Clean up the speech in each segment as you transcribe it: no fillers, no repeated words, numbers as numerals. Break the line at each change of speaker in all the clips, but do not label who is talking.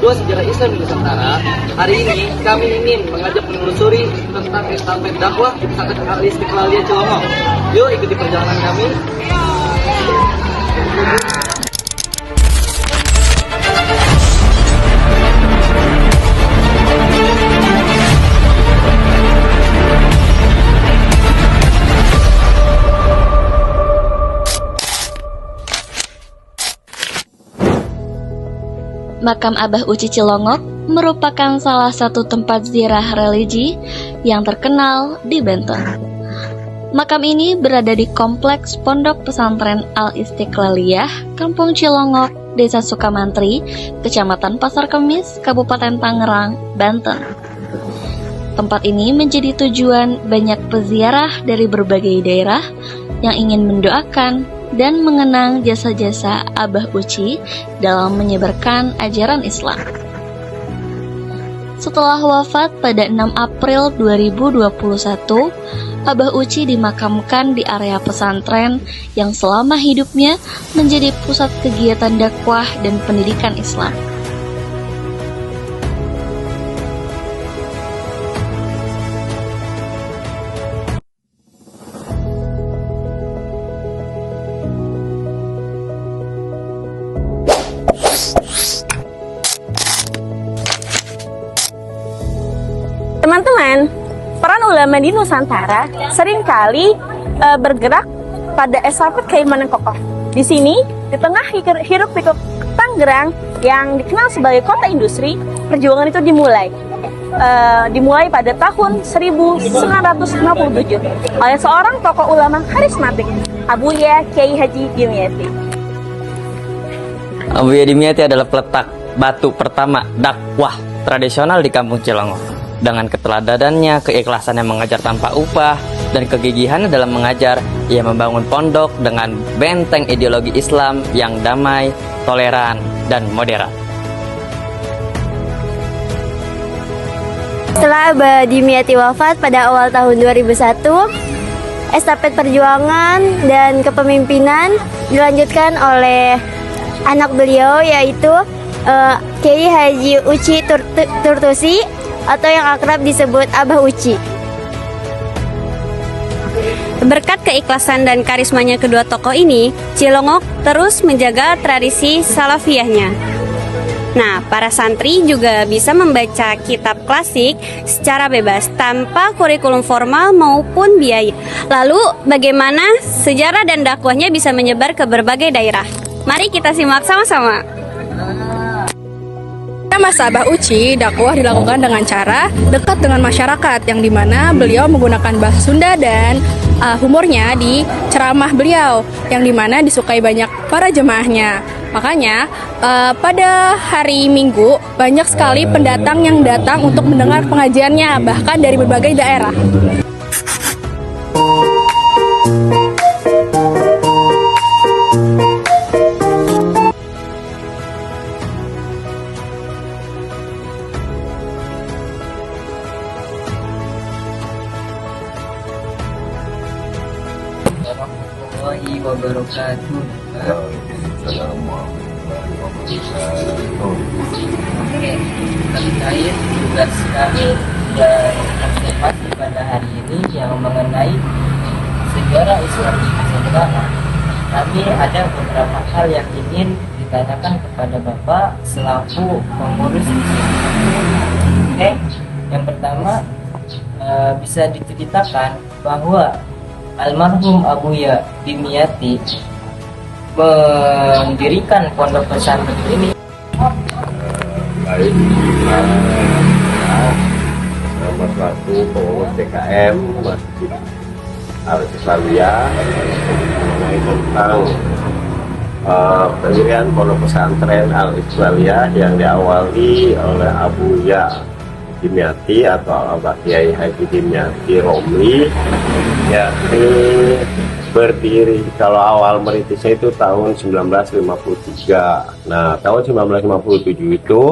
kedua sejarah Islam di Nusantara, hari ini kami ingin mengajak menelusuri tentang estafet dakwah di Pesantren Al-Istiqlaliyah Cilongok. Yuk ikuti perjalanan kami.
Makam Abah Uci Cilongok merupakan salah satu tempat ziarah religi yang terkenal di Banten. Makam ini berada di kompleks Pondok Pesantren Al-Istiqlaliyah, Kampung Cilongok, Desa Sukamantri, Kecamatan Pasar Kemis, Kabupaten Tangerang, Banten. Tempat ini menjadi tujuan banyak peziarah dari berbagai daerah yang ingin mendoakan dan mengenang jasa-jasa Abah Uci dalam menyebarkan ajaran Islam. Setelah wafat pada 6 April 2021, Abah Uci dimakamkan di area pesantren yang selama hidupnya menjadi pusat kegiatan dakwah dan pendidikan Islam.
Teman-teman, peran ulama di Nusantara seringkali bergerak pada estafet keimanan kokoh. Di sini, di tengah hiruk-pikuk Tangerang yang dikenal sebagai kota industri, perjuangan itu dimulai pada tahun 1957 oleh seorang tokoh ulama karismatik, Abuya Kiai Haji Dimyati.
Abuya Dimyati adalah peletak batu pertama dakwah tradisional di Kampung Cilongok. Dengan keteladadannya, keikhlasannya mengajar tanpa upah, dan kegigihannya dalam mengajar, ia membangun pondok dengan benteng ideologi Islam yang damai, toleran, dan moderat.
Setelah Abah Dimyati wafat pada awal tahun 2001, estafet perjuangan dan kepemimpinan dilanjutkan oleh anak beliau, yaitu Kiai Haji Uci Turtusi, atau yang akrab disebut Abah Uci.
Berkat keikhlasan dan karismanya kedua tokoh ini, Cilongok terus menjaga tradisi salafiyahnya. Nah, para santri juga bisa membaca kitab klasik secara bebas tanpa kurikulum formal maupun biaya. Lalu, bagaimana sejarah dan dakwahnya bisa menyebar ke berbagai daerah? Mari kita simak sama-sama.
Masa Abah Uci, dakwah dilakukan dengan cara dekat dengan masyarakat, yang dimana beliau menggunakan bahasa Sunda dan humornya di ceramah beliau, yang dimana disukai banyak para jemaahnya. Makanya pada hari Minggu banyak sekali pendatang yang datang untuk mendengar pengajiannya, bahkan dari berbagai daerah.
Warahmatullahi wabarakatuh. Oke, terkait tugas kami dan observasi pada hari ini yang mengenai sejarah Islam di Nusantara, kami ada beberapa hal yang ingin ditanyakan kepada Bapak selaku pengurus di sini. Oke, yang pertama, bisa diceritakan bahwa almarhum Abuya Dimyati mendirikan pondok pesantren ini.
Baik, nomor 1 pengurus DKM Masjid Al-Istiqlaliyah mengenai tentang pendirian pondok pesantren Al-Istiqlaliyah yang diawali oleh Abuya Dimyati atau Abah Kiai Haji Dimyati Romli, yakni berdiri, kalau awal merintisnya itu tahun 1953. Nah, tahun 1957 itu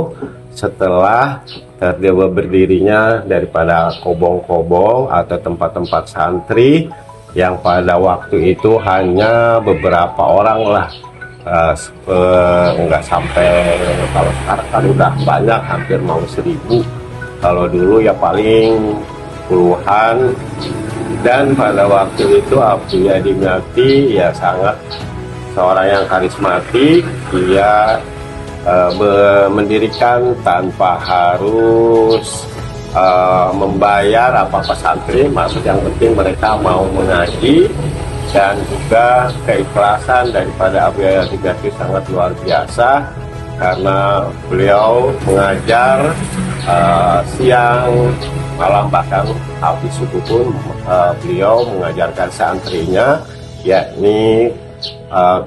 setelah terdewa berdirinya daripada kobong-kobong atau tempat-tempat santri yang pada waktu itu hanya beberapa orang lah nggak sampai, kalau sekarang kan udah banyak, hampir mau 1000. Kalau dulu ya paling puluhan. Dan pada waktu itu Abuya Dimyati ya sangat seorang yang karismatik. Dia mendirikan tanpa harus membayar apa-apa santri, maksud yang penting mereka mau mengaji. Dan juga keikhlasan daripada Abuya Dimyati sangat luar biasa, karena beliau mengajar siang malam, bahkan habis subuh pun beliau mengajarkan santrinya, yakni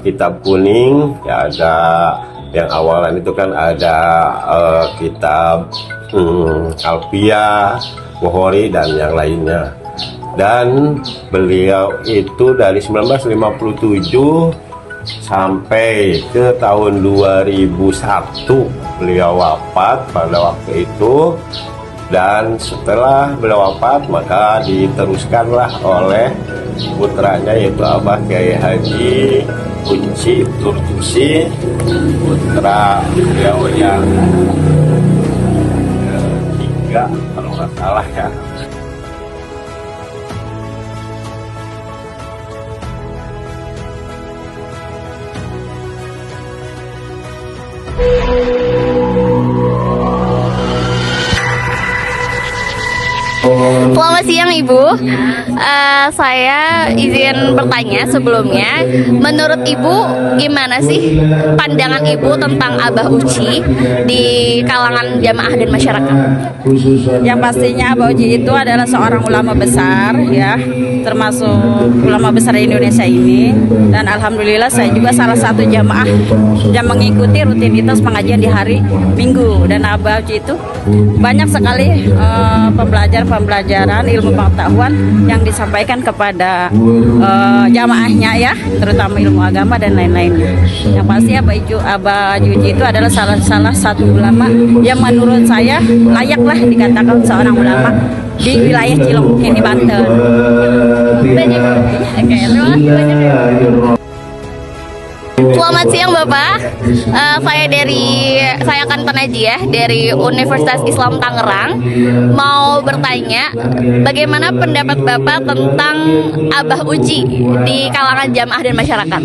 kitab kuning. Ya, ada yang awalan itu kan ada kitab Alfiyah, Bukhari dan yang lainnya. Dan beliau itu dari 1957 sampai ke tahun 2001 beliau wafat pada waktu itu. Dan setelah beliau wafat maka diteruskanlah oleh putranya, yaitu Abah Kiai Haji Uci Turtusi, putra beliau yang ketiga kalau nggak salah ya.
Selamat siang Ibu. Saya izin bertanya sebelumnya, menurut Ibu gimana sih pandangan Ibu tentang Abah Uci di kalangan jamaah dan masyarakat?
Yang pastinya Abah Uci itu adalah seorang ulama besar ya, termasuk ulama besar di Indonesia ini. Dan alhamdulillah saya juga salah satu jamaah yang mengikuti rutinitas pengajian di hari Minggu. Dan Abah Uci itu banyak sekali pembelajaran ilmu pengetahuan yang disampaikan kepada jamaahnya ya, terutama ilmu agama dan lain-lainnya. Yang pasti Abah Uci itu adalah salah satu ulama yang menurut saya layaklah dikatakan seorang ulama di wilayah Cilong ini, Banten.
Oke, terima kasih banyak. Selamat siang Bapak. Saya Kanton Najiah dari Universitas Islam Tangerang. Mau bertanya, bagaimana pendapat Bapak tentang Abah Uci di kalangan jamaah dan masyarakat?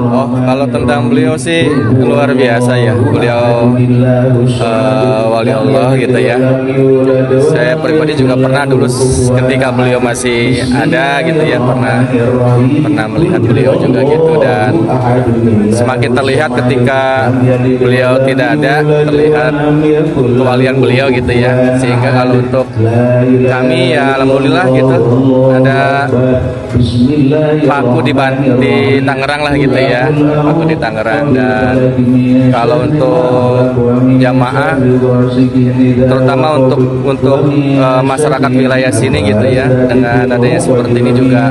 Oh, kalau tentang beliau sih luar biasa ya. Beliau wali Allah gitu ya. Saya pribadi juga pernah dulu ketika beliau masih ada gitu ya, pernah melihat beliau juga gitu. Dan semakin terlihat ketika beliau tidak ada, terlihat kewalian beliau gitu ya. Sehingga kalau untuk kami ya alhamdulillah gitu, ada paku di Tangerang lah gitu ya, paku di Tangerang. Dan kalau untuk jamaah, terutama untuk masyarakat wilayah sini gitu ya, dengan adanya seperti ini juga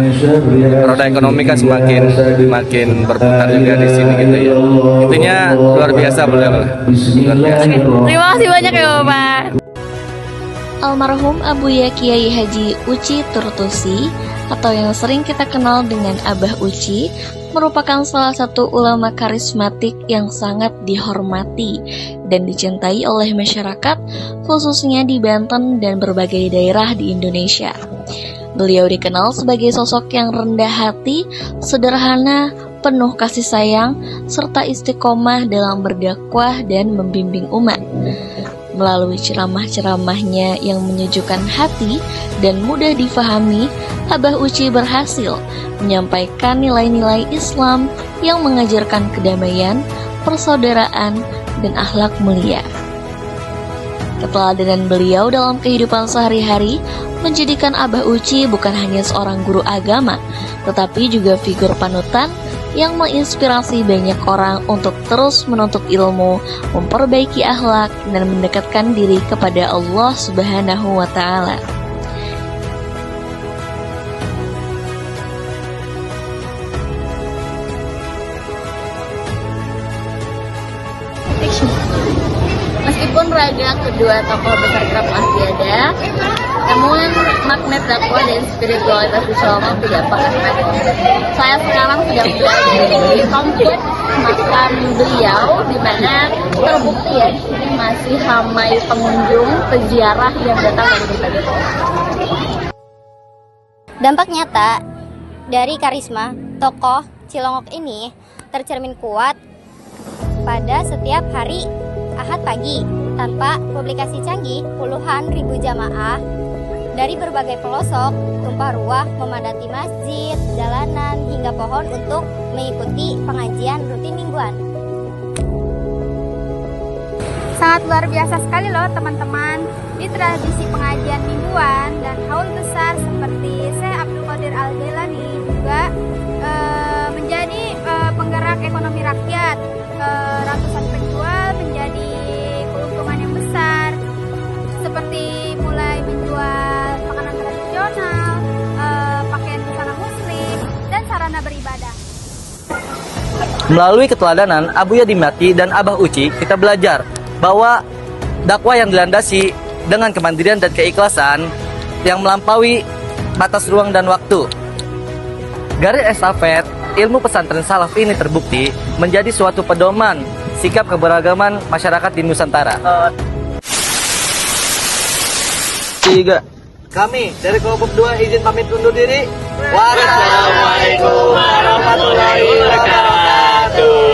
roda ekonomi kan semakin berputar juga di sini gitu ya. Intinya luar biasa beliau. Luar biasa.
Terima kasih banyak ya Bapak. Almarhum Abuya Kiai Haji Uci Turtusi atau yang sering kita kenal dengan Abah Uci merupakan salah satu ulama karismatik yang sangat dihormati dan dicintai oleh masyarakat, khususnya di Banten dan berbagai daerah di Indonesia. Beliau dikenal sebagai sosok yang rendah hati, sederhana, penuh kasih sayang, serta istiqomah dalam berdakwah dan membimbing umat. Melalui ceramah-ceramahnya yang menyejukkan hati dan mudah difahami, Abah Uci berhasil menyampaikan nilai-nilai Islam yang mengajarkan kedamaian, persaudaraan, dan akhlak mulia. Keteladanan beliau dalam kehidupan sehari-hari menjadikan Abah Uci bukan hanya seorang guru agama, tetapi juga figur panutan yang menginspirasi banyak orang untuk terus menuntut ilmu, memperbaiki akhlak, dan mendekatkan diri kepada Allah Subhanahu wa Ta'ala. Walaupun raga kedua tokoh besar Kraton tiada, namun magnet dakwah dan spiritualitas di Selangor tidak pernah mati. Saya sekarang sedang berada di kompleks makam beliau, di mana terbukti ya ini masih ramai pengunjung peziarah yang datang dari berbagai kota.
Dampak nyata dari karisma tokoh Cilongok ini tercermin kuat pada setiap hari Ahad pagi. Tanpa publikasi canggih, puluhan ribu jamaah dari berbagai pelosok tumpah ruah memadati masjid, jalanan, hingga pohon untuk mengikuti pengajian rutin mingguan. Sangat luar biasa sekali loh teman-teman. Di tradisi pengajian mingguan dan haul besar seperti Syekh Abdul Qadir Al-Jailani juga menjadi penggerak ekonomi rakyat. Ratusan penjual menjadi keuntungan yang besar, seperti mulai menjual makanan tradisional, pakaian busana muslim, dan sarana beribadah.
Melalui keteladanan Abuya Dimyati dan Abah Uci, kita belajar bahwa dakwah yang dilandasi dengan kemandirian dan keikhlasan yang melampaui batas ruang dan waktu. Garis estafet ilmu pesantren salaf ini terbukti menjadi suatu pedoman sikap keberagaman masyarakat di Nusantara.
3. Kami dari kelompok 2 izin pamit undur diri. Wassalamualaikum warahmatullahi wabarakatuh.